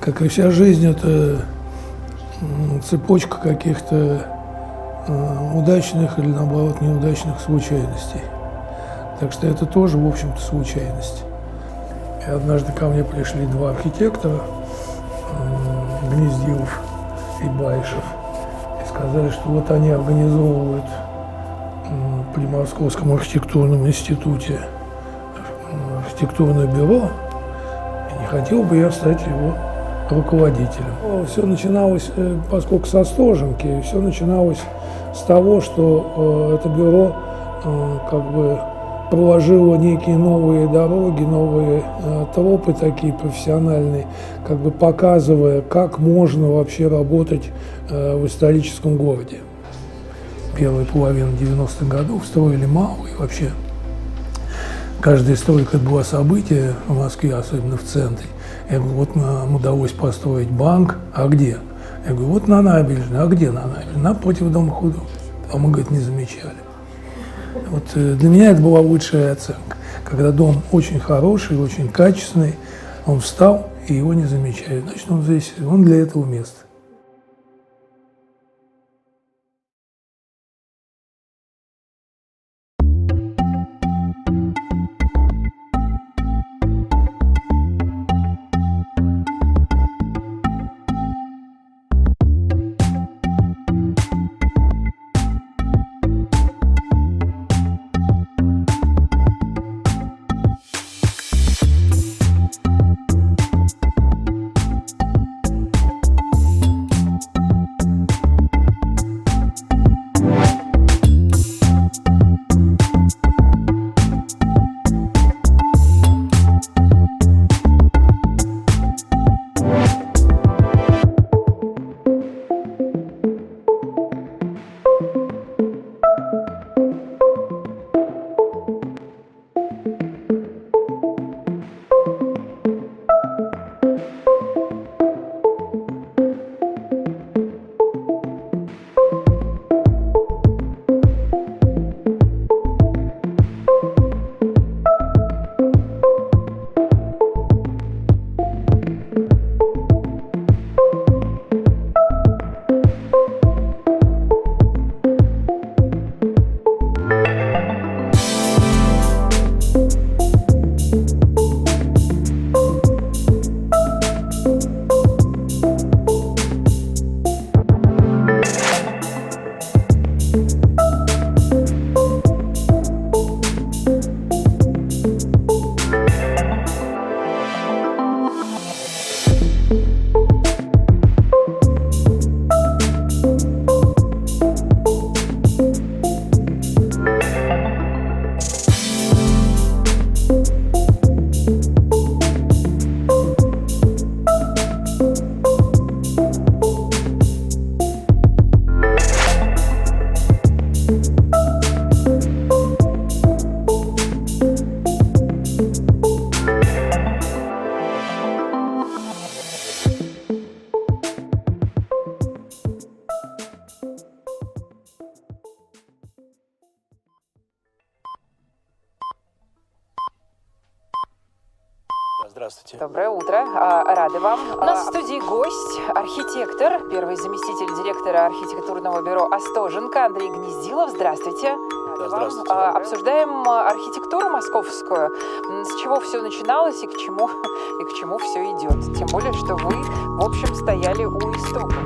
как и вся жизнь, это цепочка каких-то удачных или, наоборот, неудачных случайностей. Так что это тоже, в общем-то, случайность. И однажды ко мне пришли два архитектора, Гнездилов и Баишев, и сказали, что вот они организовывают при Московском архитектурном институте архитектурное бюро, и не хотел бы я стать его руководителем. Все начиналось, поскольку с Остоженки, все начиналось с того, что это бюро как бы проложило некие новые дороги, новые тропы такие профессиональные, как бы показывая, как можно вообще работать в историческом городе. Первая половина 90-х годов строили мало, и вообще каждая стройка было событие в Москве, особенно в центре. Я говорю, вот нам удалось построить банк, а где? Я говорю, вот на набережной, а где на набережной? Напротив Дома художеств. А мы, говорит, не замечали. Вот для меня это была лучшая оценка. Когда дом очень хороший, очень качественный, он встал, и его не замечают. Значит, он здесь, он для этого места. Здравствуйте. Доброе утро. Рады вам. У нас в студии гость, архитектор, первый заместитель директора архитектурного бюро «Остоженка» Андрей Гнездилов. Здравствуйте. Здравствуйте. Обсуждаем архитектуру московскую. С чего все начиналось и к чему все идет. Тем более, что вы, в общем, стояли у истоков.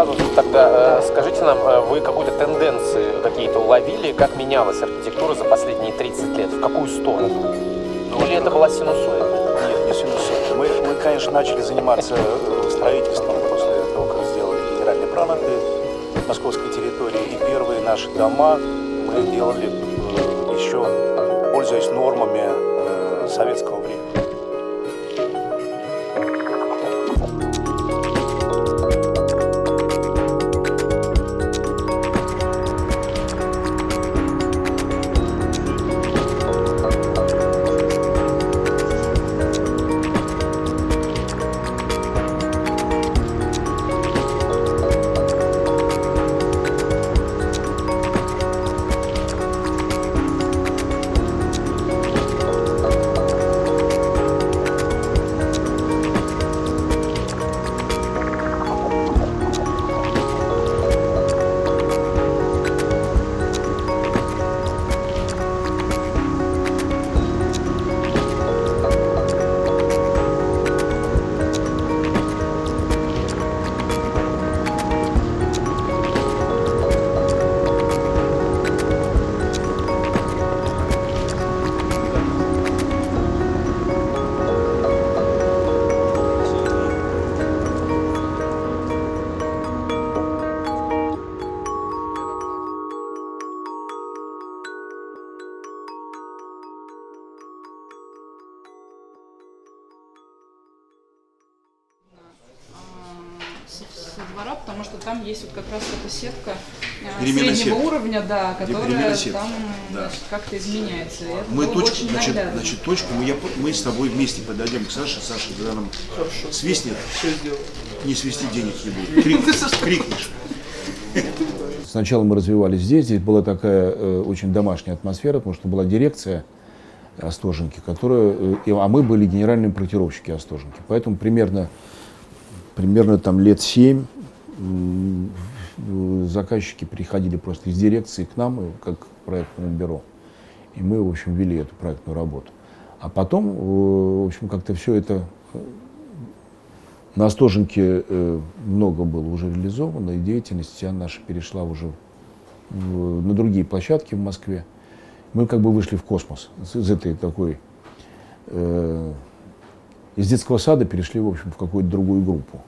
сразу тогда скажите нам, вы какую-то тенденцию какие-то уловили, как менялась архитектура за последние 30 лет, в какую сторону? Или это была синусоида? Нет, не синусоида. Мы, конечно, начали заниматься строительством после того, как сделали генеральный план этой московской территории. И первые наши дома мы делали еще, пользуясь нормами советского времени. Со двора, потому что там есть вот как раз эта сетка Переменная среднего сетка. уровня, да, которая там Да. значит, как-то изменяется. И это Мы было точку, очень наглядно. значит, точку, мы с тобой вместе подойдем к Саше. Саша, когда нам свистнет, не свисти, денег не будет. Крикнешь. Сначала мы развивались здесь была такая очень домашняя атмосфера, потому что была дирекция Остоженки, а мы были генеральные проектировщики Остоженки. Поэтому примерно там лет 7 заказчики приходили просто из дирекции к нам, как к проектному бюро. И мы, в общем, вели эту проектную работу. А потом, в общем, как-то все это на Остоженке много было уже реализовано, и деятельность вся наша перешла уже на другие площадки в Москве. Мы как бы вышли в космос из этой такой, из детского сада перешли, в общем, в какую-то другую группу.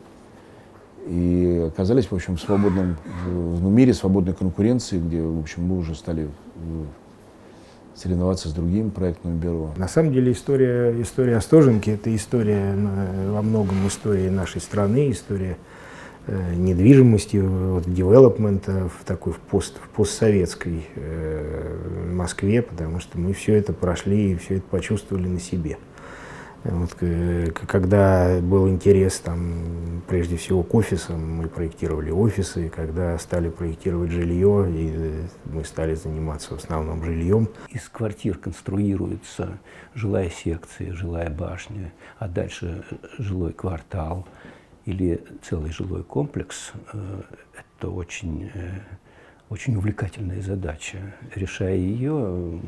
И оказались, в общем, в свободном мире, свободной конкуренции, где, в общем, мы уже стали соревноваться с другими проектными бюро. На самом деле история Остоженки — это история, во многом история нашей страны, история недвижимости, вот, девелопмента в такой в постсоветской Москве, потому что мы все это прошли и все это почувствовали на себе. Вот, когда был интерес там, прежде всего к офисам, мы проектировали офисы, когда стали проектировать жилье, и мы стали заниматься в основном жильем. Из квартир конструируется жилая секция, жилая башня, а дальше жилой квартал или целый жилой комплекс. Это очень увлекательная задача. Решая ее,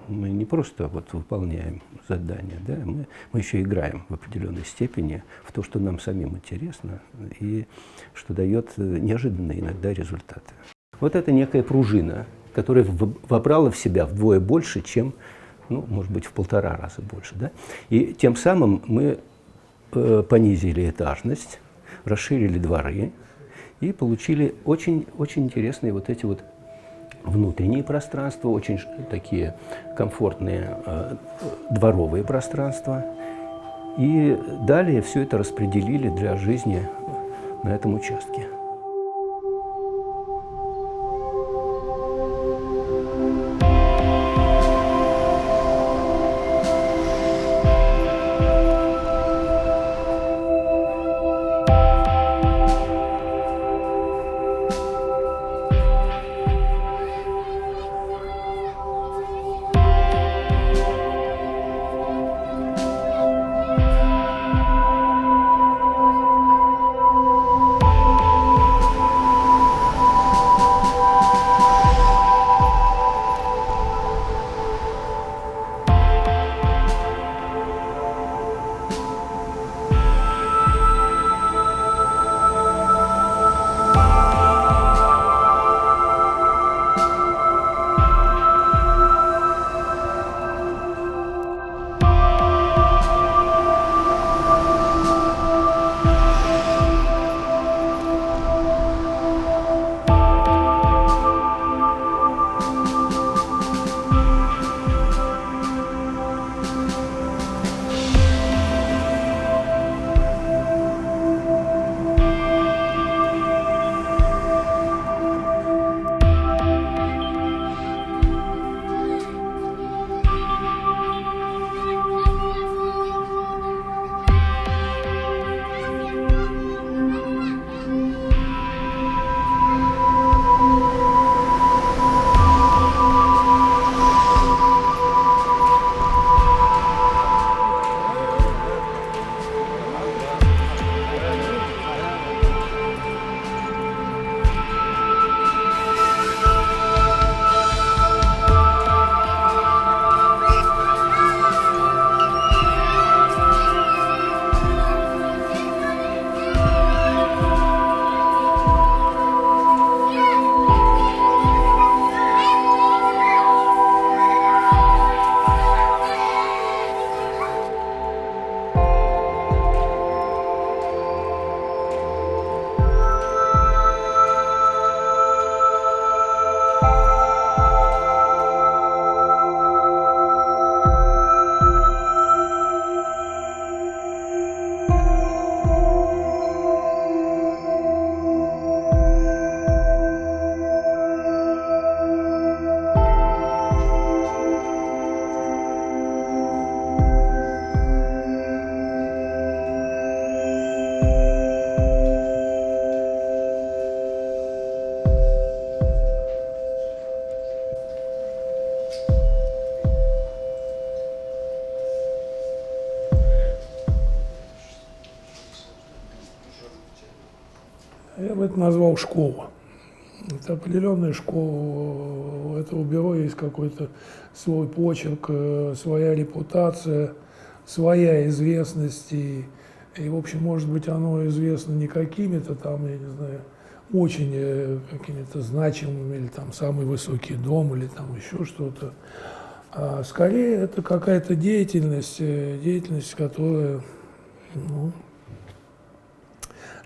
мы не просто вот выполняем задания, да, мы еще играем в определенной степени в то, что нам самим интересно и что дает неожиданные иногда результаты. Вот это некая пружина, которая вобрала в себя вдвое больше, чем, ну, может быть, в 1,5 раза больше. Да? И тем самым мы понизили этажность, расширили дворы, и получили очень интересные вот эти вот внутренние пространства, очень такие комфортные дворовые пространства. И далее все это распределили для жизни на этом участке. Я бы это назвал школа. Это определенная школа. У этого бюро есть какой-то свой почерк, своя репутация, своя известность. И, в общем, может быть, оно известно не какими-то там, я не знаю, очень какими-то значимыми, или там самый высокий дом, или там еще что-то. А скорее это какая-то деятельность, которая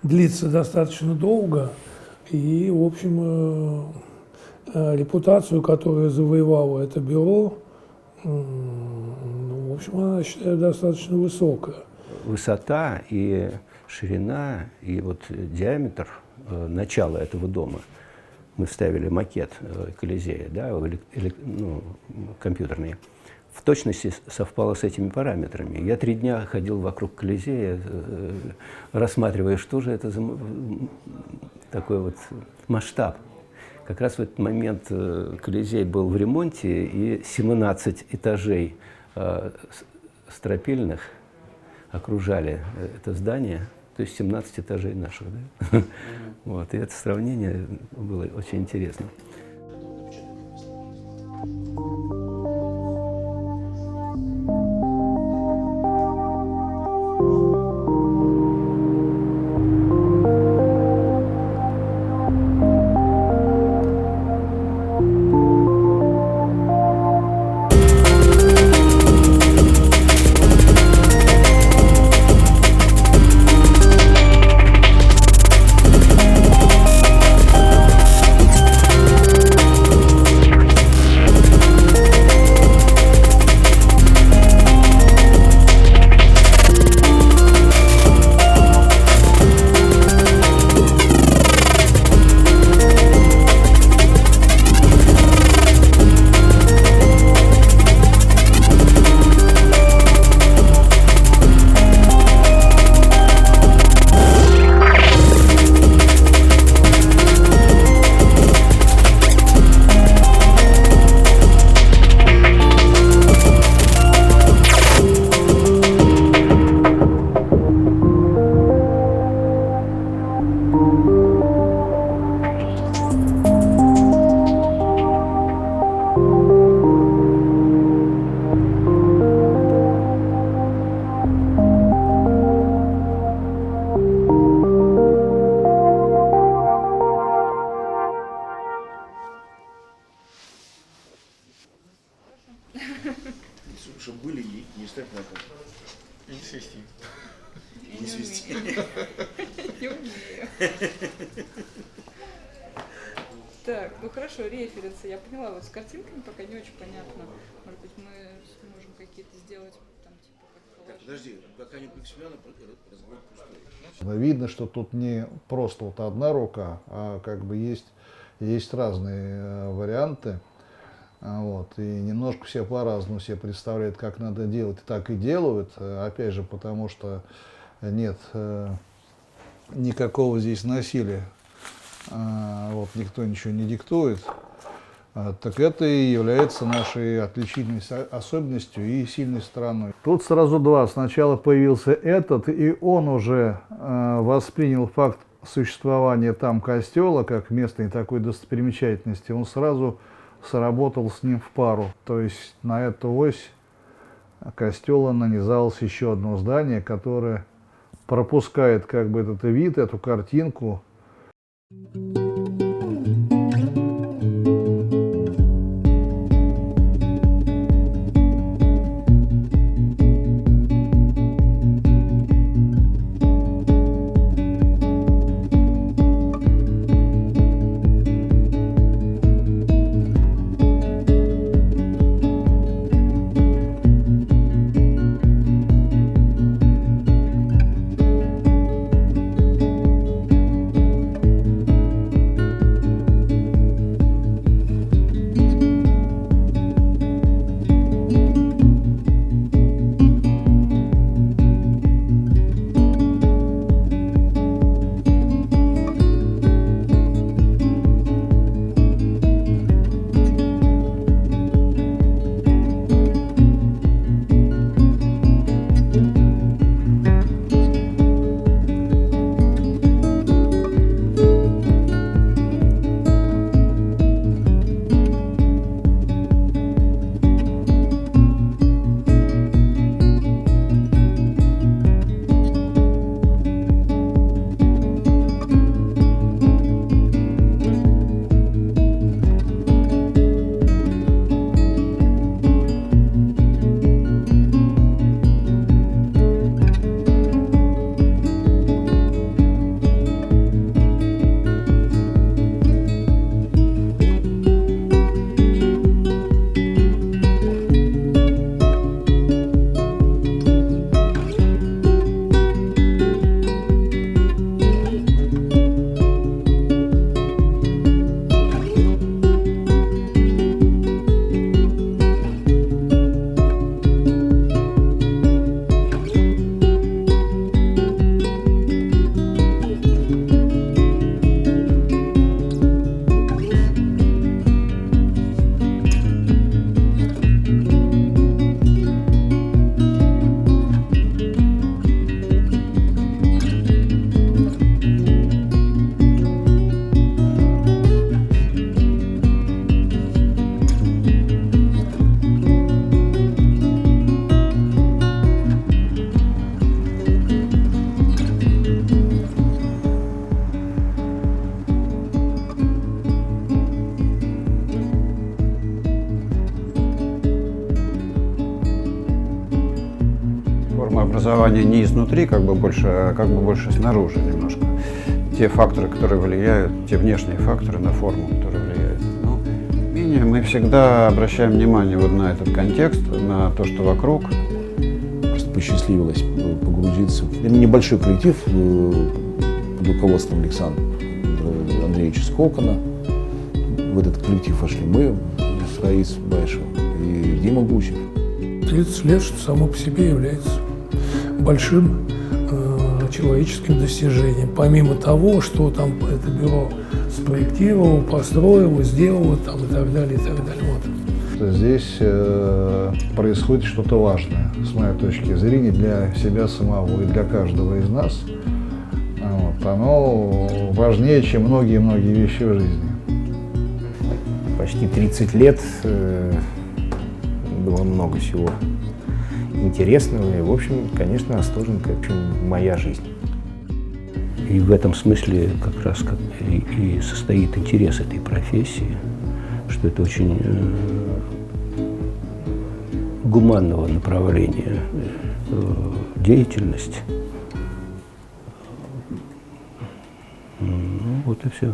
длится достаточно долго. И, в общем, репутацию, которую завоевало это бюро, в общем, она, считаю, достаточно высокая. Высота и ширина, и вот диаметр начала этого дома. Мы вставили макет Колизея, да, компьютерный. В точности совпало с этими параметрами. Я 3 дня ходил вокруг Колизея, рассматривая, что же это за такой вот масштаб. Как раз в этот момент Колизей был в ремонте, и 17 этажей стропильных окружали это здание, то есть 17 этажей наших. Да? Вот, и это сравнение было очень интересно. Чтобы были и не стать на кон. И не свести. И не свести. Не умею. Так, ну хорошо, референсы. Я поняла, вот с картинками пока не очень понятно. Может быть, мы сможем какие-то сделать там типа как коллаж. Подожди, пока не Максимилиана, разговор пустой. Видно, что тут не просто вот одна рука, а как бы есть разные варианты. Вот, и немножко все по-разному себе представляют, как надо делать, и так и делают. Опять же, потому что нет никакого здесь насилия. Вот, никто ничего не диктует. Так это и является нашей отличительной особенностью и сильной стороной. Тут сразу два. Сначала появился этот, и он уже воспринял факт существования там костела как местной такой достопримечательности. Он сразу сработал с ним в пару. То есть на эту ось костела нанизалось еще одно здание, которое пропускает как бы этот вид, эту картинку. образование не изнутри, как бы больше снаружи немножко. Те факторы, которые влияют, те внешние факторы на форму, которые влияют. Но менее мы всегда обращаем внимание вот на этот контекст, на то, что вокруг. Просто посчастливилось погрузиться в небольшой коллектив под руководством Александра Андреевича Скокана. В этот коллектив вошли мы с Раисой Баишевой и Дима Гусев. 30 лет, что само по себе является большим человеческим достижением. Помимо того, что там это бюро спроектировало, построило, сделало там, и так далее, и так далее. Вот. Здесь происходит что-то важное, с моей точки зрения, для себя самого и для каждого из нас. Вот. Оно важнее, чем многие-многие вещи в жизни. Почти 30 лет было много всего интересного. И, в общем, конечно, Остоженко – это моя жизнь. И в этом смысле как раз и состоит интерес этой профессии, что это очень гуманного направления деятельность. Ну, вот и все.